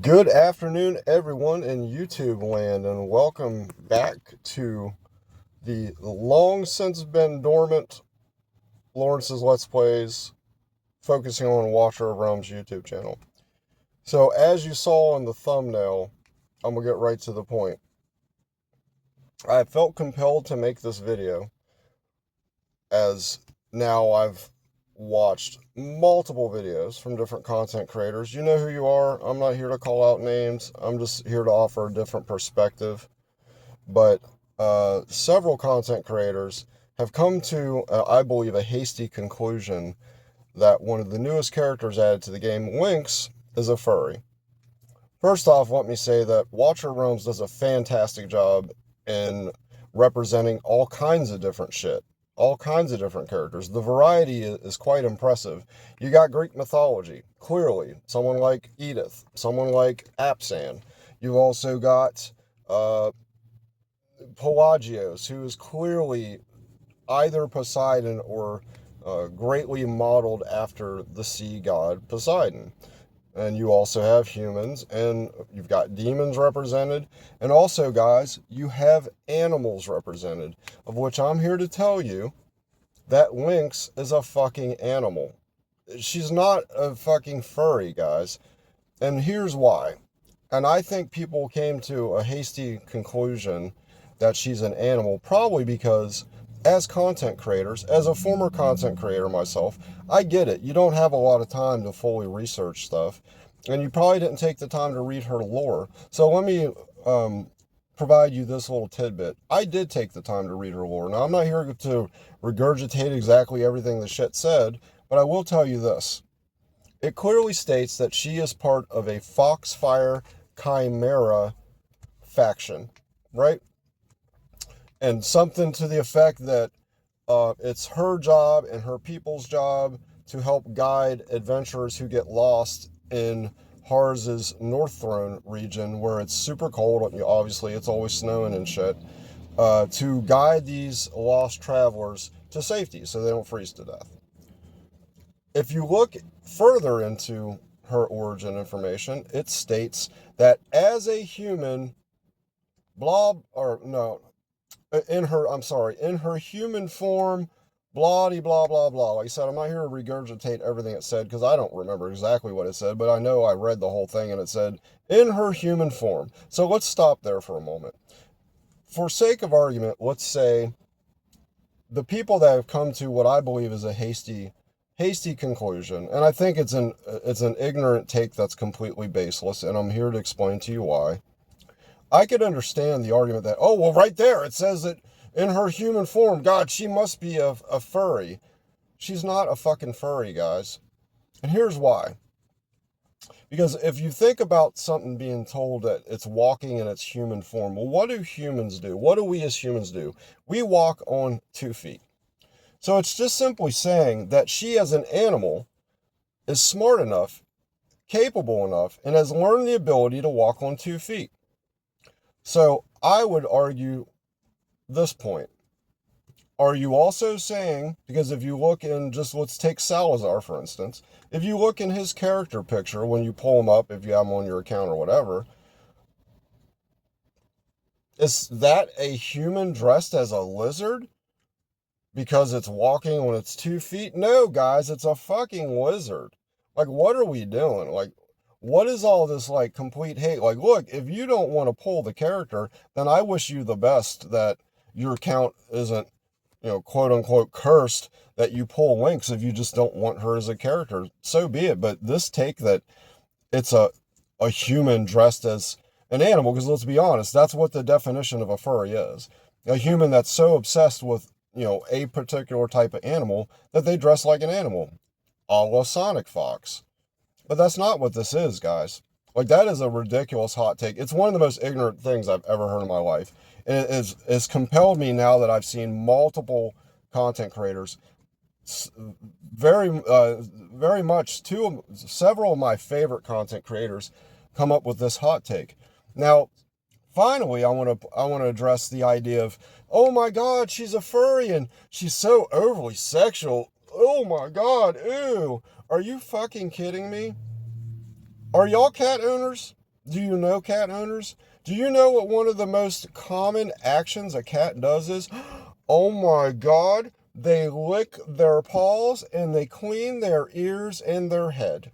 Good afternoon, everyone in YouTube land, and welcome back to the long since been dormant Lawrence's Let's Plays, focusing on Watcher of Realms YouTube channel. So, as you saw in the thumbnail, I'm gonna get right to the point. I felt compelled to make this video as now I've watched multiple videos from different content creators. You know who you are. I'm not here to call out names. I'm just here to offer a different perspective. But several content creators have come to, I believe, a hasty conclusion that one of the newest characters added to the game, Lynx, is a furry. First off, let me say that Watcher Realms does a fantastic job in representing all kinds of different shit, all kinds of different characters. The variety is quite impressive. You got Greek mythology, clearly, someone like Edith, someone like Apsan. You've also got Pelagios, who is clearly either Poseidon or greatly modeled after the sea god Poseidon. And you also have humans, and you've got demons represented. And also, guys, you have animals represented, of which I'm here to tell you that Lynx is a fucking animal. She's not a fucking furry, guys. And here's why. And I think people came to a hasty conclusion that she's an animal, probably because as content creators, as a former content creator myself, I get it. You don't have a lot of time to fully research stuff, and you probably didn't take the time to read her lore. So let me provide you this little tidbit. I did take the time to read her lore. Now, I'm not here to regurgitate exactly everything the shit said, but I will tell you this. It clearly states that she is part of a Foxfire Chimera faction, right? And something to the effect that it's her job and her people's job to help guide adventurers who get lost in Harz's North Throne region, where it's super cold. Obviously, it's always snowing and shit. To guide these lost travelers to safety so they don't freeze to death. If you look further into her origin information, it states that as a human, in her human form, blah blah blah blah. Like I said, I'm not here to regurgitate everything it said because I don't remember exactly what it said, but I know I read the whole thing and it said in her human form. So let's stop there for a moment. For sake of argument, let's say the people that have come to what I believe is a hasty conclusion, and I think it's an ignorant take that's completely baseless, and I'm here to explain to you why. I could understand the argument that, oh, well, right there, it says that in her human form, God, she must be a furry. She's not a fucking furry, guys. And here's why. Because if you think about something being told that it's walking in its human form, well, what do humans do? What do we as humans do? We walk on 2 feet. So it's just simply saying that she as an animal is smart enough, capable enough, and has learned the ability to walk on 2 feet. So I would argue this point. Are you also saying, because if you look in, just let's take Salazar for instance, if you look in his character picture, when you pull him up, if you have him on your account or whatever, is that a human dressed as a lizard? Because it's walking on its 2 feet? No, guys, it's a fucking lizard. Like, what are we doing? Like, what is all this, like, complete hate? Like, look, if you don't want to pull the character, then I wish you the best that your account isn't, quote unquote cursed, that you pull Lynx if you just don't want her as a character. So be it. But this take that it's a human dressed as an animal, because let's be honest, that's what the definition of a furry is. A human that's so obsessed with a particular type of animal that they dress like an animal, a la Sonic Fox. But that's not what this is, guys. Like, that is a ridiculous hot take. It's one of the most ignorant things I've ever heard in my life. And it's compelled me, now that I've seen multiple content creators, very much, several of my favorite content creators come up with this hot take. Now, finally, I want to address the idea of, oh my God, she's a furry and she's so overly sexual. Oh my God, ew. Are you fucking kidding me? Are y'all cat owners? Do you know, cat owners? Do you know what one of the most common actions a cat does is? Oh my God, they lick their paws and they clean their ears and their head.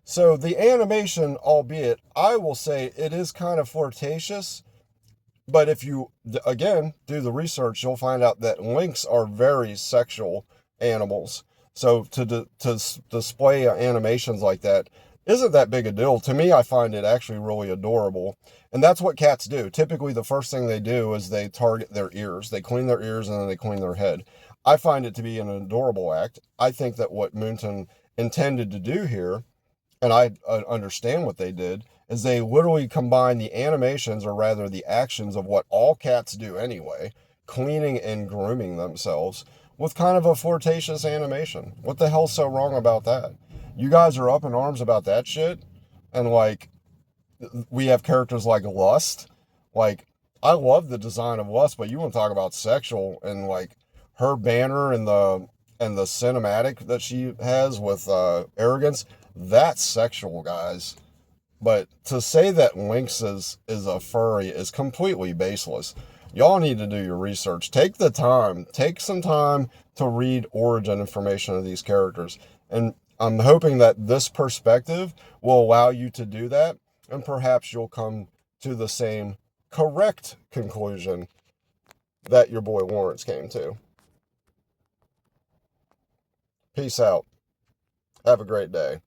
So the animation, albeit, I will say it is kind of flirtatious, but if you, again, do the research, you'll find out that lynx are very sexual animals. So to display animations like that isn't that big a deal. To me, I find it actually really adorable. And that's what cats do. Typically, the first thing they do is they target their ears. They clean their ears and then they clean their head. I find it to be an adorable act. I think that what Moonton intended to do here, and I understand what they did, is they literally combine the animations, or rather the actions of what all cats do anyway, cleaning and grooming themselves, with kind of a flirtatious animation. What the hell's so wrong about that? You guys are up in arms about that shit, and like, we have characters like Lust. Like, I love the design of Lust, but you want to talk about sexual, and like her banner and the cinematic that she has with arrogance, that's sexual, guys. But to say that Lynx is a furry is completely baseless. Y'all need to do your research. Take the time. Take some time to read origin information of these characters. And I'm hoping that this perspective will allow you to do that. And perhaps you'll come to the same correct conclusion that your boy Lawrence came to. Peace out. Have a great day.